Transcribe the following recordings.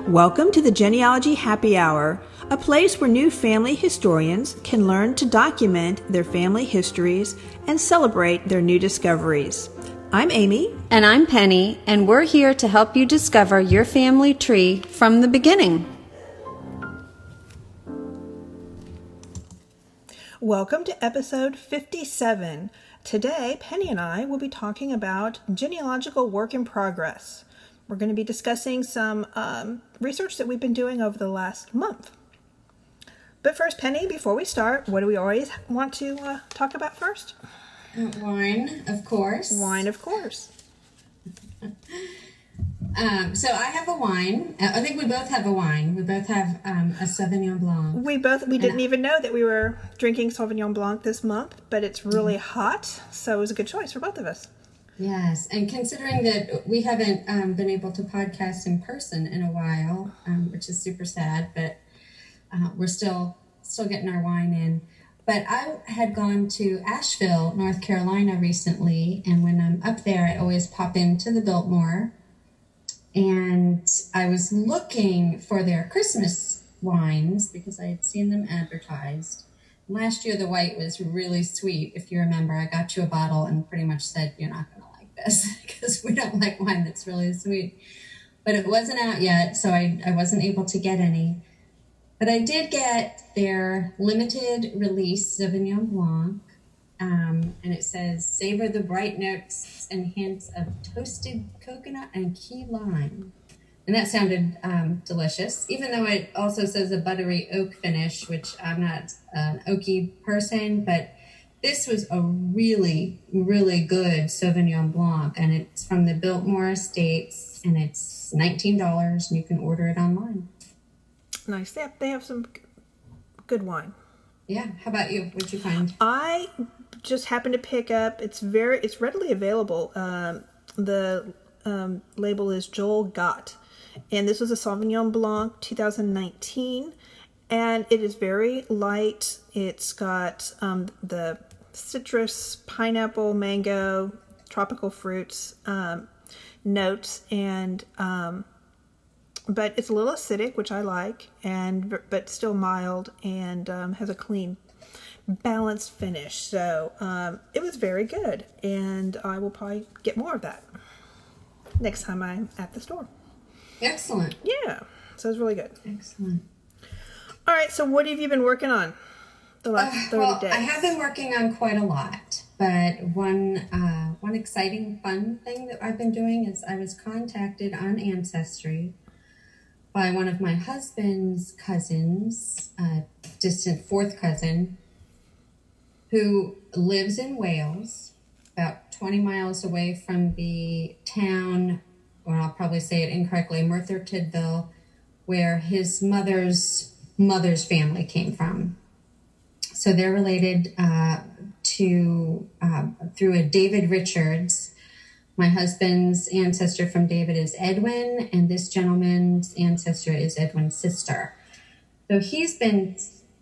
Welcome to the Genealogy Happy Hour, a place where new family historians can learn to document their family histories and celebrate their new discoveries. I'm Amy. And I'm Penny, and we're here to help you discover your family tree from the beginning. Welcome to episode 57. Today, Penny and I will be talking about genealogical work in progress. We're going to be discussing some research that we've been doing over the last month. But first, Penny, before we start, what do we always want to talk about first? Wine, of course. Wine, of course. So I have a wine. I think we both have a wine. We both have a Sauvignon Blanc. We didn't even know that we were drinking Sauvignon Blanc this month, but it's really hot, so it was a good choice for both of us. Yes, and considering that we haven't been able to podcast in person in a while, which is super sad, but we're still getting our wine in. But I had gone to Asheville, North Carolina recently, and when I'm up there, I always pop into the Biltmore, and I was looking for their Christmas wines because I had seen them advertised. Last year, the white was really sweet. If you remember, I got you a bottle and pretty much said, you're not going to like this because we don't like wine that's really sweet. But it wasn't out yet, so I wasn't able to get any. But I did get their limited release Sauvignon Blanc, and it says, savor the bright notes and hints of toasted coconut and key lime. And that sounded delicious, even though it also says a buttery oak finish, which I'm not an oaky person, but this was a really, really good Sauvignon Blanc, and it's from the Biltmore Estates, and it's $19, and you can order it online. Nice. They have some good wine. Yeah. How about you? What'd you find? I just happened to pick up, it's readily available. The label is Joel Gott. And this was a Sauvignon Blanc 2019, and it is very light. It's got the citrus, pineapple, mango, tropical fruits notes, and but it's a little acidic, which I like, but still mild, and has a clean, balanced finish. So it was very good, and I will probably get more of that next time I'm at the store. Excellent. Yeah, so it's really good. Excellent. All right, so what have you been working on the last 30 days? I have been working on quite a lot, but one exciting, fun thing that I've been doing is I was contacted on Ancestry by one of my husband's cousins, a distant fourth cousin, who lives in Wales, about 20 miles away from the town, or I'll probably say it incorrectly, Merthyr Tydfil, where his mother's family came from. So they're related through a David Richards. My husband's ancestor from David is Edwin, and this gentleman's ancestor is Edwin's sister. So he's been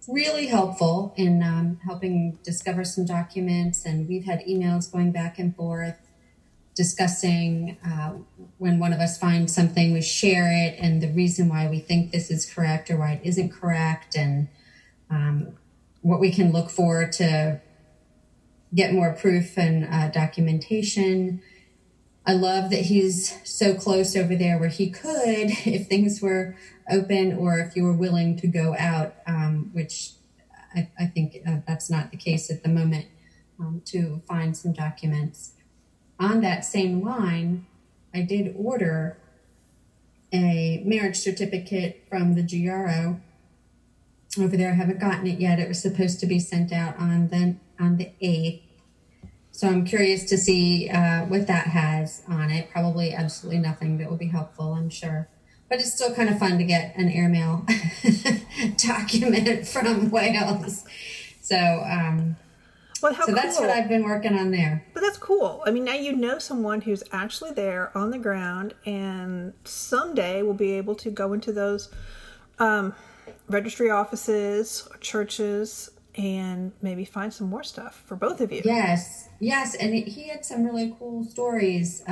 really helpful in helping discover some documents, and we've had emails going back and forth discussing when one of us finds something, we share it, and the reason why we think this is correct or why it isn't correct, and what we can look for to get more proof and documentation. I love that he's so close over there where he could, if things were open or if you were willing to go out, which I think that's not the case at the moment, to find some documents. On that same line, I did order a marriage certificate from the GRO over there. I haven't gotten it yet. It was supposed to be sent out on the 8th. So I'm curious to see what that has on it. Probably absolutely nothing that will be helpful, I'm sure. But it's still kind of fun to get an airmail document from Wales. So, So that's what I've been working on there. But that's cool. I mean, now you know someone who's actually there on the ground, and someday we'll be able to go into those registry offices or churches and maybe find some more stuff for both of you. Yes, and he had some really cool stories.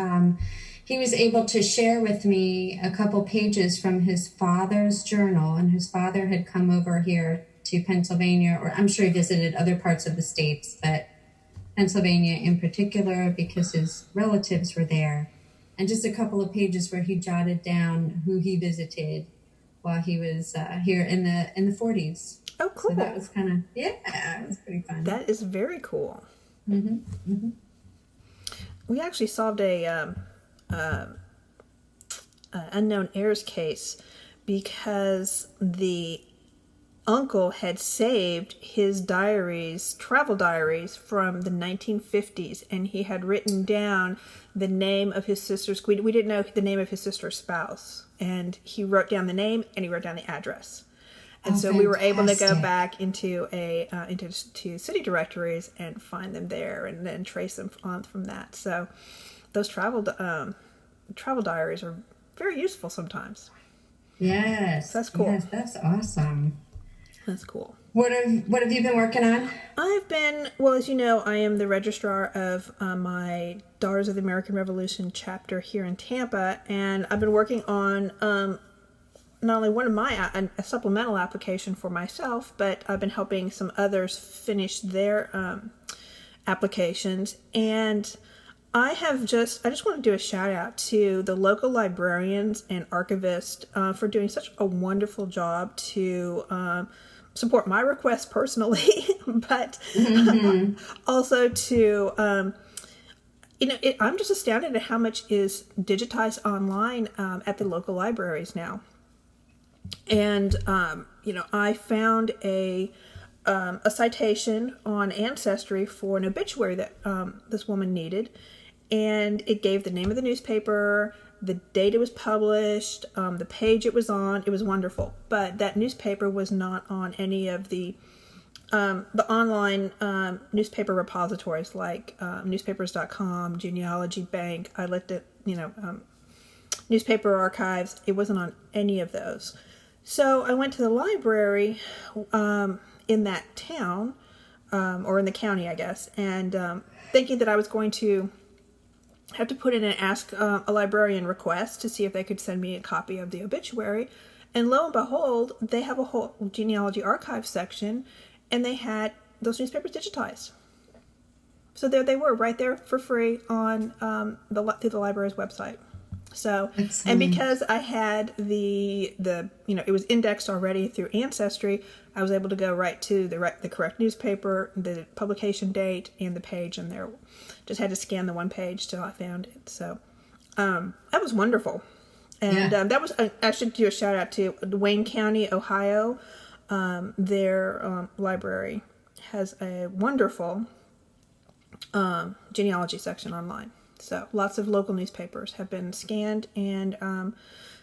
he was able to share with me a couple pages from his father's journal, and his father had come over here to Pennsylvania, or I'm sure he visited other parts of the states, but Pennsylvania in particular because his relatives were there. And just a couple of pages where he jotted down who he visited while he was here in the 40s. Oh, cool. So that was kind of, it was pretty fun. That is very cool. Mm-hmm. Mm-hmm. We actually solved a unknown heirs case because the uncle had saved his diaries, travel diaries from the 1950s, and he had written down the name of his sister's, we didn't know the name of his sister's spouse, and he wrote down the name and he wrote down the address. And so we were able to go back into into city directories and find them there, and then trace them on from that. So those travel diaries are very useful sometimes. Yes, So that's cool. Yes, that's awesome. That's cool. What have you been working on? I've been, well, as you know, I am the registrar of my Daughters of the American Revolution chapter here in Tampa, and I've been working on not only one of a supplemental application for myself, but I've been helping some others finish their applications. And I just want to do a shout out to the local librarians and archivists for doing such a wonderful job to support my request personally, but also to, I'm just astounded at how much is digitized online at the local libraries now. And, I found a citation on Ancestry for an obituary that this woman needed, and it gave the name of the newspaper, the date it was published, the page it was on. It was wonderful. But that newspaper was not on any of the online newspaper repositories like newspapers.com, Genealogy Bank. I looked at, newspaper archives. It wasn't on any of those. So I went to the library in that town, or in the county, I guess, and thinking that I was going to have to put in an ask a librarian request to see if they could send me a copy of the obituary. And lo and behold, they have a whole genealogy archive section, and they had those newspapers digitized. So there they were, right there for free on through the library's website. So, excellent. And because I had the it was indexed already through Ancestry, I was able to go right to the correct newspaper, the publication date, and the page, and there. Just had to scan the one page till I found it. So that was wonderful. And that was, I should do a shout out to Wayne County, Ohio. Their library has a wonderful genealogy section online. So lots of local newspapers have been scanned and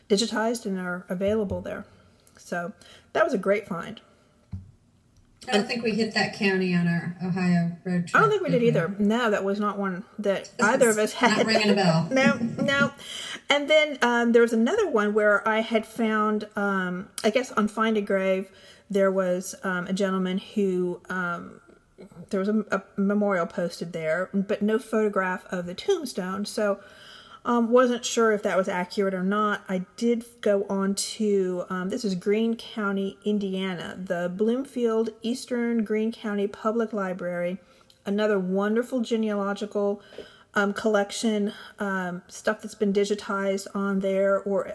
digitized and are available there. So that was a great find. I don't think we hit that county on our Ohio road trip. I don't think we did either. No, that was not one that either of us had. Not ringing a bell. No. And then there was another one where I had found, I guess on Find a Grave, there was a gentleman who, there was a memorial posted there, but no photograph of the tombstone. So wasn't sure if that was accurate or not. I did go on to, this is Greene County, Indiana, the Bloomfield Eastern Greene County Public Library, another wonderful genealogical collection, stuff that's been digitized on there, or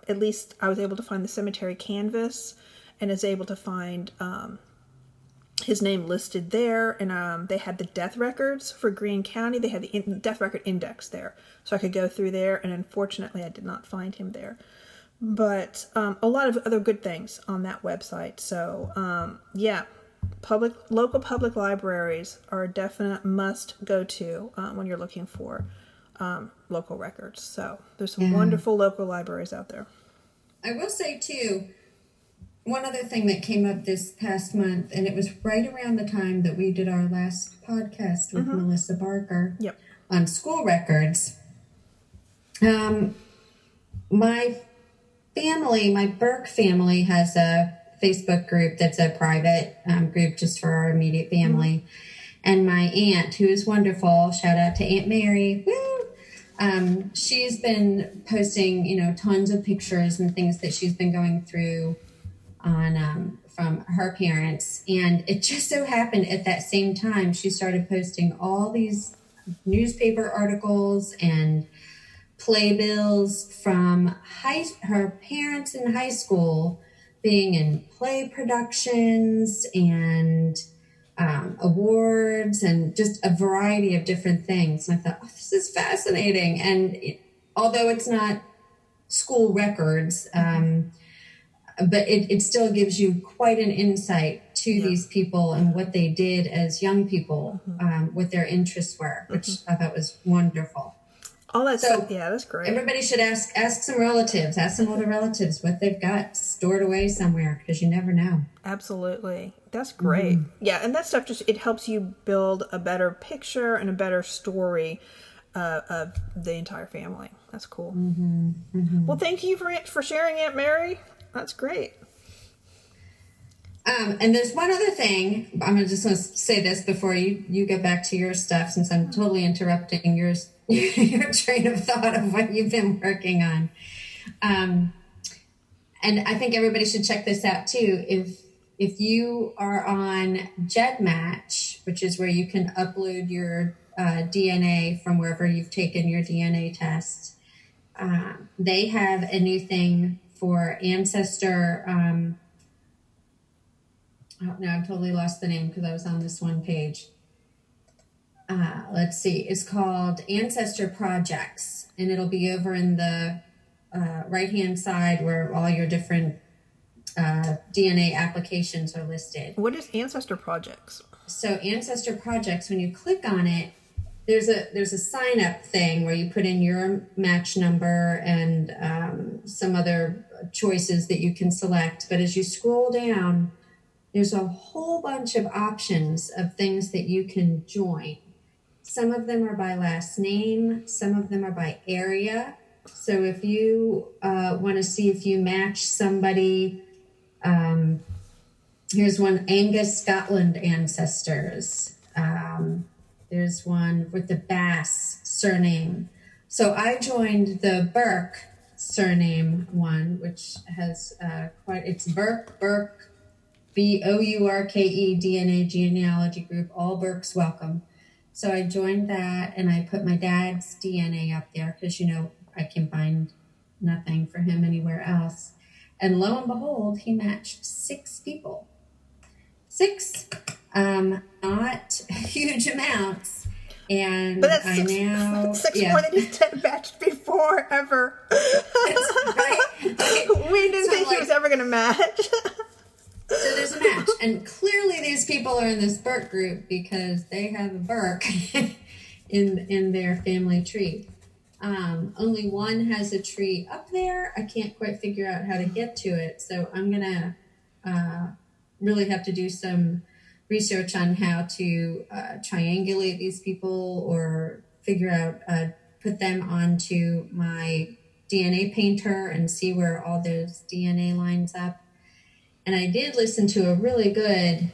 at least I was able to find the cemetery canvas and is able to find his name listed there, and they had the death records for Greene County. They had the death record index there, so I could go through there, and unfortunately I did not find him there. But a lot of other good things on that website. So local public libraries are a definite must go to when you're looking for local records. So there's some wonderful local libraries out there. I will say too, one other thing that came up this past month, and it was right around the time that we did our last podcast with Melissa Barker on school records. My family, my Burke family, has a Facebook group that's a private group just for our immediate family. And my aunt, who is wonderful, shout out to Aunt Mary, She's been posting, tons of pictures and things that she's been going through on from her parents. And it just so happened at that same time, she started posting all these newspaper articles and playbills from her parents in high school being in play productions and awards and just a variety of different things. And I thought, this is fascinating. And although it's not school records, but it still gives you quite an insight to these people and what they did as young people, what their interests were, which I thought was wonderful. All that stuff, that's great. Everybody should ask some relatives, ask some older relatives what they've got stored away somewhere, because you never know. Absolutely. That's great. Yeah, and that stuff it helps you build a better picture and a better story of the entire family. That's cool. Well, thank you for sharing, Aunt Mary. That's great. And there's one other thing. I'm just going to say this before you get back to your stuff, since I'm totally interrupting your train of thought of what you've been working on. And I think everybody should check this out too. If you are on GEDmatch, which is where you can upload your DNA from wherever you've taken your DNA test, they have a new thing for ancestor. I've totally lost the name because I was on this one page. Let's see. It's called Ancestor Projects, and it'll be over in the right-hand side where all your different DNA applications are listed. What is Ancestor Projects? So Ancestor Projects, when you click on it, there's a sign-up thing where you put in your match number and some other choices that you can select. But as you scroll down, there's a whole bunch of options of things that you can join. Some of them are by last name. Some of them are by area. So if you want to see if you match somebody, here's one, Angus, Scotland ancestors. There's one with the Bass surname. So I joined the Burke surname one, which has it's Burke, Bourke DNA genealogy group, all Burkes welcome. So I joined that and I put my dad's DNA up there because, I can find nothing for him anywhere else. And lo and behold, he matched 6 people. 6, not huge amounts. And but that's six more than he's matched before, ever. Right? We didn't think he was ever going to match. So there's a match. And clearly these people are in this Burke group because they have a Burke in their family tree. Only one has a tree up there. I can't quite figure out how to get to it. So I'm going to really have to do some research on how to triangulate these people or figure out, put them onto my DNA painter and see where all those DNA lines up. And I did listen to a really good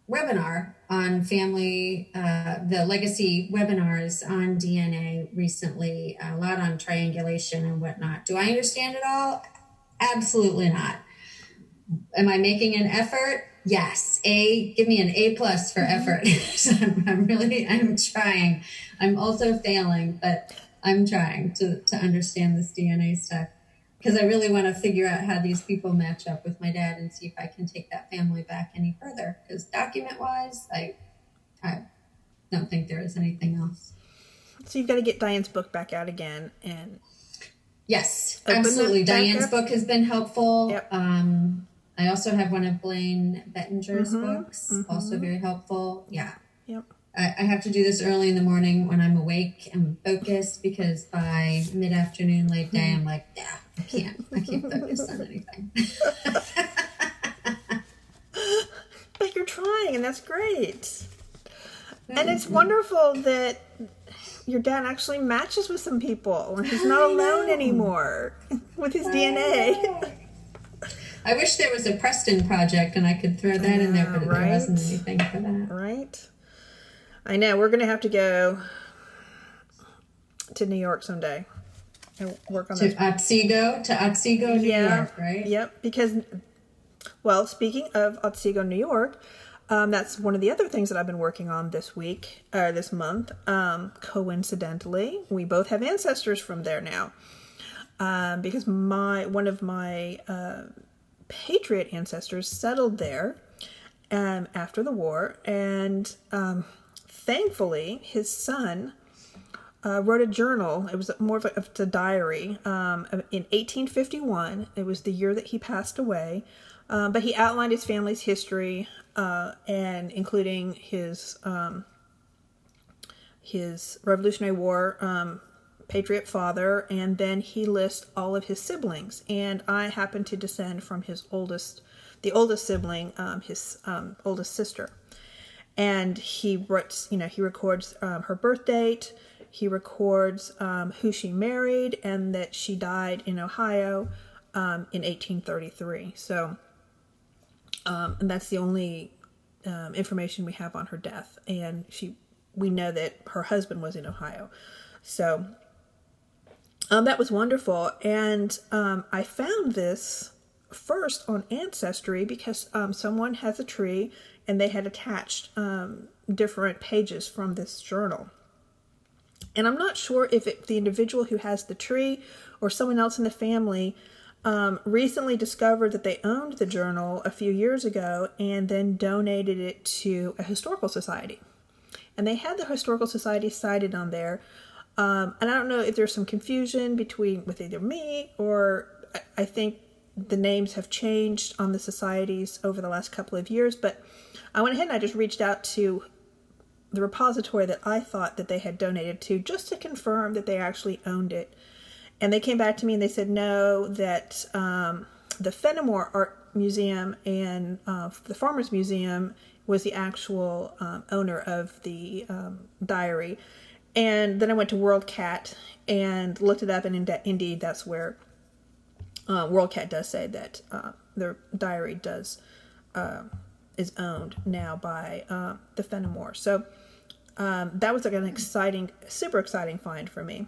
webinar on family, the legacy webinars on DNA recently, a lot on triangulation and whatnot. Do I understand it all? Absolutely not. Am I making an effort? Yes. Give me an A+ for effort. So I'm trying. I'm also failing, but I'm trying to understand this DNA stuff. Because I really want to figure out how these people match up with my dad and see if I can take that family back any further. Because document-wise, I don't think there is anything else. So you've got to get Diane's book back out again. And yes, absolutely. Diane's book has been helpful. Yep. I also have one of Blaine Bettinger's books, also very helpful. Yeah. Yep. I have to do this early in the morning when I'm awake and focused, because by mid-afternoon, late day, I'm like, yeah, I can't focus on anything. But you're trying, and that's great. And it's wonderful that your dad actually matches with some people, and he's not alone anymore with his DNA. I wish there was a Preston project and I could throw that in there, but there wasn't anything for that. Right. I know. We're going to have to go to New York someday and work on To this. Otsego, New York, right? Yep. Because, well, speaking of Otsego, New York, that's one of the other things that I've been working on this month. Coincidentally, we both have ancestors from there now. Because one of my Patriot ancestors settled there after the war, and thankfully his son wrote a journal. It was more of a diary in 1851. It was the year that he passed away, but he outlined his family's history and including his Revolutionary War Patriot father, and then he lists all of his siblings. And I happen to descend from the oldest sibling, his oldest sister. And he records her birth date. He records who she married and that she died in Ohio in 1833. So, and that's the only information we have on her death. And we know that her husband was in Ohio. So that was wonderful. And I found this first on Ancestry because someone has a tree and they had attached different pages from this journal. And I'm not sure if the individual who has the tree or someone else in the family recently discovered that they owned the journal a few years ago and then donated it to a historical society. And they had the historical society cited on there. And I don't know if there's some confusion with either me or I think the names have changed on the societies over the last couple of years. But I went ahead and I just reached out to the repository that I thought that they had donated to just to confirm that they actually owned it. And they came back to me and they said no, that the Fenimore Art Museum and the Farmers Museum was the actual owner of the diary. And then I went to WorldCat and looked it up, and indeed that's where WorldCat does say that the diary is owned now by the Fenimore. So that was like an super exciting find for me.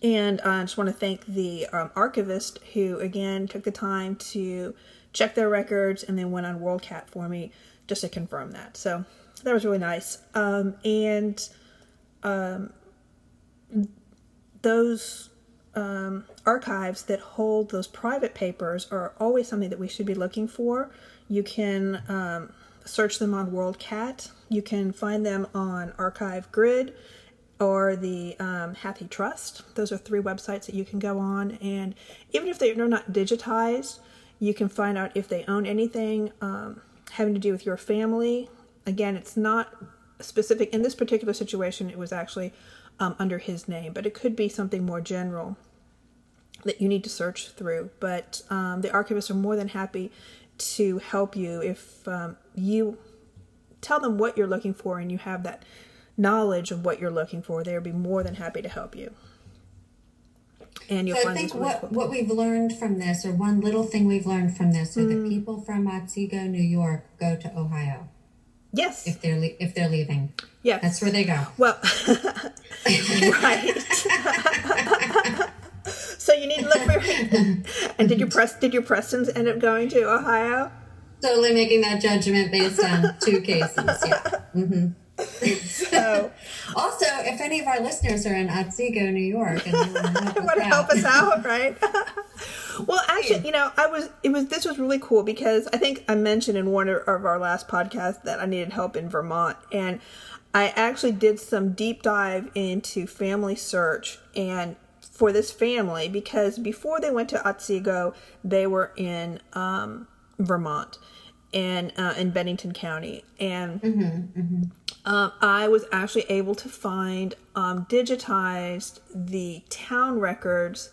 And I just want to thank the archivist who, again, took the time to check their records and then went on WorldCat for me just to confirm that. So that was really nice. And those archives that hold those private papers are always something that we should be looking for. You can search them on WorldCat. You can find them on Archive Grid or the Hathi Trust. Those are 3 websites that you can go on, and even if they're not digitized, you can find out if they own anything having to do with your family. Again, it's not specific. In this particular situation, it was actually under his name, but it could be something more general that you need to search through. But the archivists are more than happy to help you if you tell them what you're looking for and you have that knowledge of what you're looking for. They'll be more than happy to help you. And you'll find I think really cool. what we've learned from this, or one little thing we've learned from this, are that people from Otsego, New York, go to Ohio. Yes. If they're leaving. Yes. That's where they go. Well, right. So you need to look for. And did your Prestons end up going to Ohio? Totally making that judgment based on 2 cases. Yeah. Mm-hmm. So, also, if any of our listeners are in Otsego, New York, and they want to help us out, right? Well, actually, this was really cool because I think I mentioned in one of our last podcasts that I needed help in Vermont, and I actually did some deep dive into family search and for this family because before they went to Otsego, they were in Vermont and in Bennington County, and I was actually able to find digitized the town records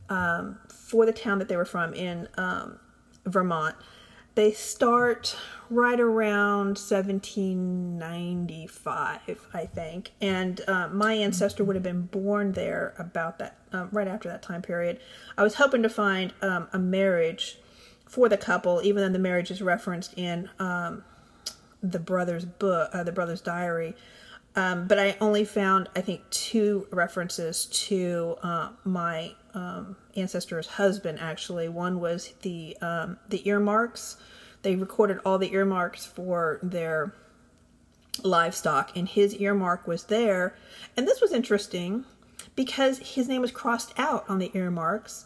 for the town that they were from in Vermont. They start right around 1795, I think, and my ancestor would have been born there about that, right after that time period. I was hoping to find a marriage for the couple, even though the marriage is referenced in the brother's book, the brother's diary. But I only found, I think, 2 references to my ancestor's husband. Actually, one was the earmarks. They recorded all the earmarks for their livestock, and his earmark was there. And this was interesting because his name was crossed out on the earmarks.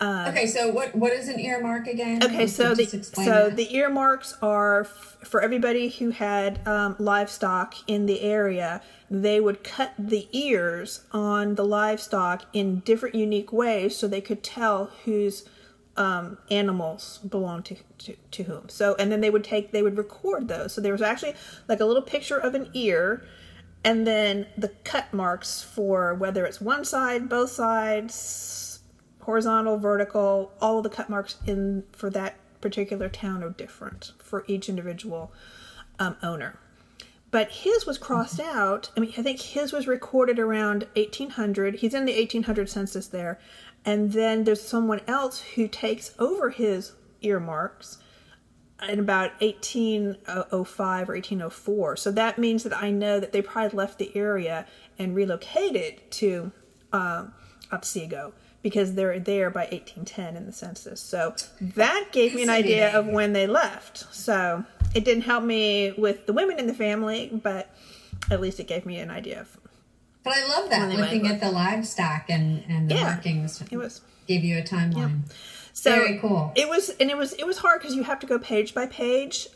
Okay, so what is an earmark again? Okay, so the earmarks are for everybody who had livestock in the area. They would cut the ears on the livestock in different unique ways so they could tell whose animals belonged to whom. So, and then they would record those. So there was actually like a little picture of an ear, and then the cut marks for whether it's one side, both sides, horizontal, vertical, all of the cut marks in for that particular town are different for each individual owner. But his was crossed out. I mean, I think his was recorded around 1800. He's in the 1800 census there. And then there's someone else who takes over his earmarks in about 1805 or 1804. So that means that I know that they probably left the area and relocated to Otsego, because they're there by 1810 in the census. So that gave me an idea of when they left. So it didn't help me with the women in the family, but at least it gave me an idea of. But I love that, looking at the livestock and the markings. It was, gave you a timeline. Yeah. So very cool. It was hard because you have to go page by page.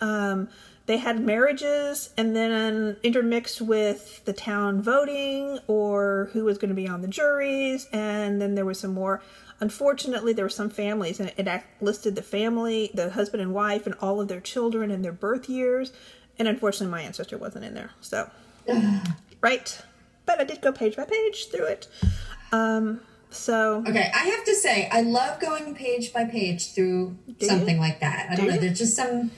They had marriages and then intermixed with the town voting or who was going to be on the juries. And then there was some more. Unfortunately, there were some families, and it listed the family, the husband and wife, and all of their children and their birth years. And unfortunately, my ancestor wasn't in there. So, right. But I did go page by page through it. Okay, I have to say, I love going page by page through something like that. I don't know, there's just some,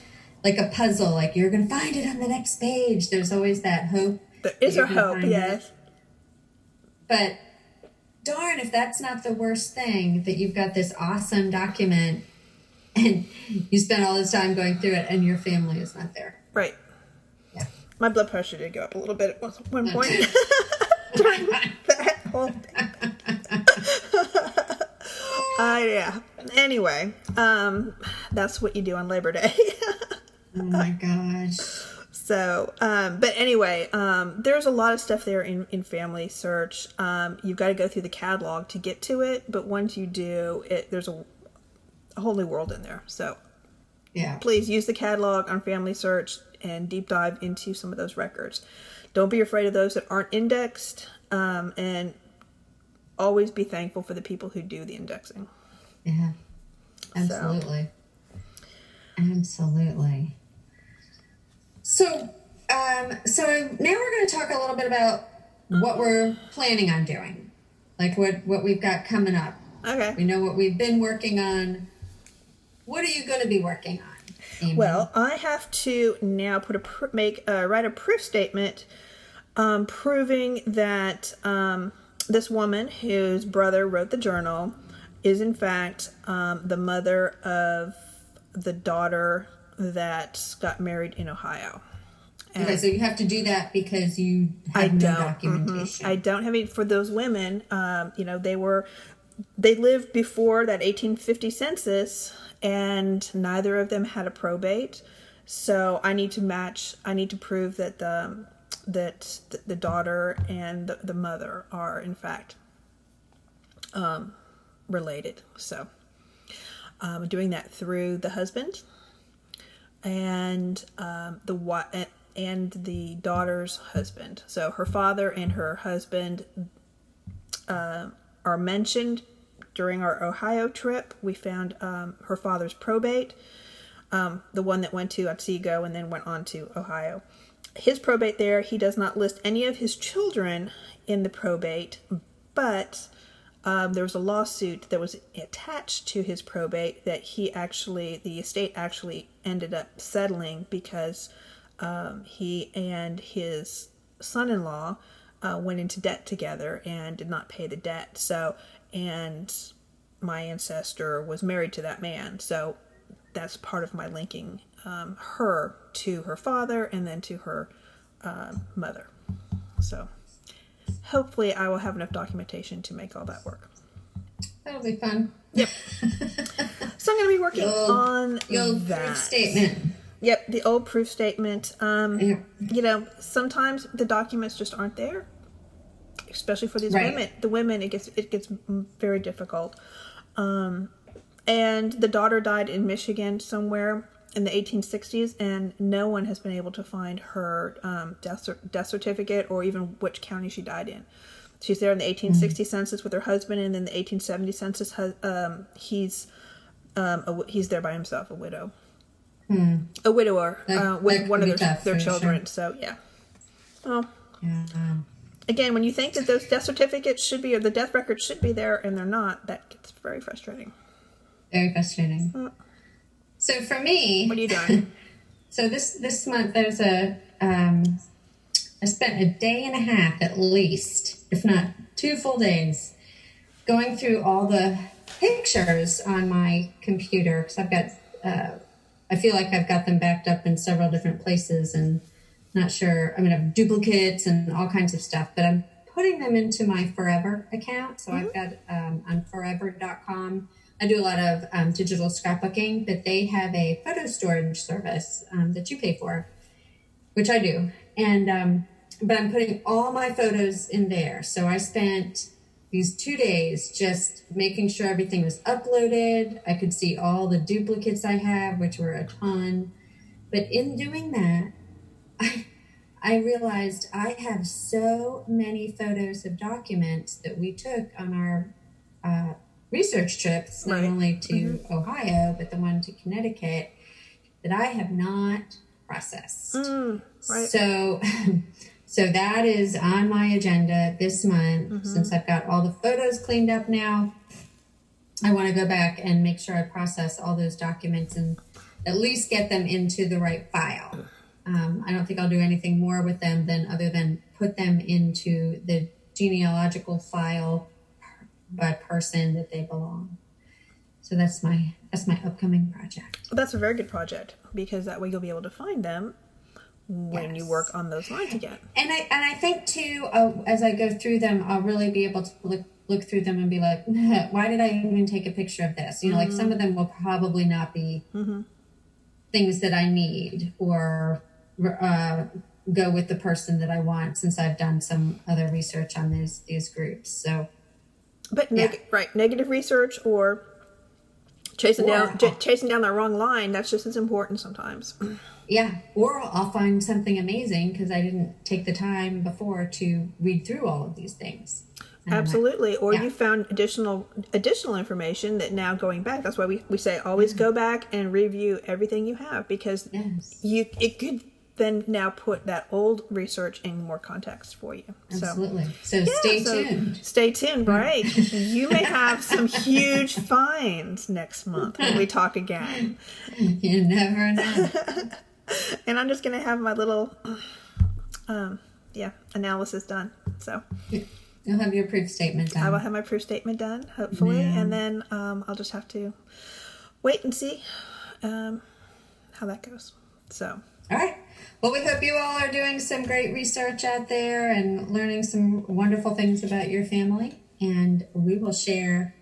like a puzzle, like you're going to find it on the next page. There's always that hope. There is a hope, yes. But darn, if that's not the worst thing, that you've got this awesome document and you spend all this time going through it and your family is not there. Right. Yeah. My blood pressure did go up a little bit at one point during that whole thing. Yeah. Anyway, that's what you do on Labor Day. Oh my gosh. So, but anyway, there's a lot of stuff there in Family Search. You've got to go through the catalog to get to it, but once you do, there's a whole new world in there. So, yeah, please use the catalog on Family Search and deep dive into some of those records. Don't be afraid of those that aren't indexed, and always be thankful for the people who do the indexing. Yeah, absolutely. Absolutely. So now we're going to talk a little bit about what we're planning on doing, like what we've got coming up. Okay. We know what we've been working on. What are you going to be working on, Amy? Well, I have to now write a proof statement proving that this woman whose brother wrote the journal is in fact the mother of the daughter that got married in Ohio. And okay, so you have to do that because you have no documentation. I don't have any for those women. They lived before that 1850 census, and neither of them had a probate. So I need to prove that the daughter and the mother are in fact related. So I'm doing that through the husband and the daughter's husband. So her father and her husband are mentioned during our Ohio trip. We found her father's probate, the one that went to Otsego and then went on to Ohio. His probate there, he does not list any of his children in the probate, but there was a lawsuit that was attached to his probate that the estate actually ended up settling because he and his son-in-law went into debt together and did not pay the debt. So, and my ancestor was married to that man. So that's part of my linking her to her father and then to her mother. So hopefully I will have enough documentation to make all that work. That'll be fun. Yep. So I'm going to be working on the old that. proof statement. Yep, the old proof statement. Sometimes the documents just aren't there, especially for these women. The women, it gets very difficult. And the daughter died in Michigan somewhere in the 1860s, and no one has been able to find her death certificate or even which county she died in. She's there in the 1860 census with her husband, and then the 1870 census, he's there by himself, a widow. A widower with one of their children. Sure. So, yeah. Well, again, when you think that those death certificates should be, or the death records should be there, and they're not, that gets very frustrating. Very frustrating. So for me... What are you doing? So this month, there's I spent a day and a half at least, if not 2 full days, going through all the pictures on my computer, because I've got... I feel like I've got them backed up in several different places and not sure. I mean, I have duplicates and all kinds of stuff, but I'm putting them into my Forever account. So I've got on forever.com. I do a lot of digital scrapbooking, but they have a photo storage service that you pay for, which I do. And but I'm putting all my photos in there. So I spent these 2 days just making sure everything was uploaded. I could see all the duplicates I have, which were a ton. But in doing that, I realized I have so many photos of documents that we took on our research trips, not only to Ohio, but the one to Connecticut, that I have not processed. So that is on my agenda this month. Since I've got all the photos cleaned up now, I want to go back and make sure I process all those documents and at least get them into the right file. I don't think I'll do anything more with them other than put them into the genealogical file by person that they belong. So that's my upcoming project. Well, that's a very good project, because that way you'll be able to find them when you work on those lines again. And I think too, as I go through them, I'll really be able to look through them and be like, why did I even take a picture of this? You know, like some of them will probably not be things that I need, or go with the person that I want, since I've done some other research on these groups. So, but negative research or chasing down that wrong line, that's just as important sometimes. Yeah, or I'll find something amazing because I didn't take the time before to read through all of these things. Absolutely. Or you found additional information that now going back, that's why we say always go back and review everything you have, because it could then now put that old research in more context for you. Absolutely. So stay tuned. Stay tuned, right? You may have some huge finds next month when we talk again. You never know. And I'm just going to have my little analysis done. So you'll have your proof statement done. I will have my proof statement done, hopefully. Yeah. And then I'll just have to wait and see how that goes. So. All right. Well, we hope you all are doing some great research out there and learning some wonderful things about your family. And we will share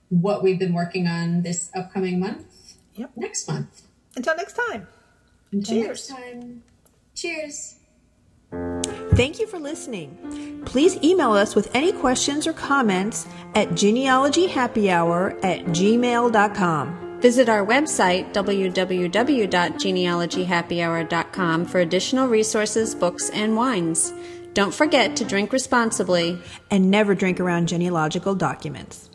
what we've been working on this upcoming month next month. Until next time. Cheers. Next time. Cheers. Thank you for listening. Please email us with any questions or comments at genealogyhappyhour@gmail.com. Visit our website, www.genealogyhappyhour.com, for additional resources, books, and wines. Don't forget to drink responsibly and never drink around genealogical documents.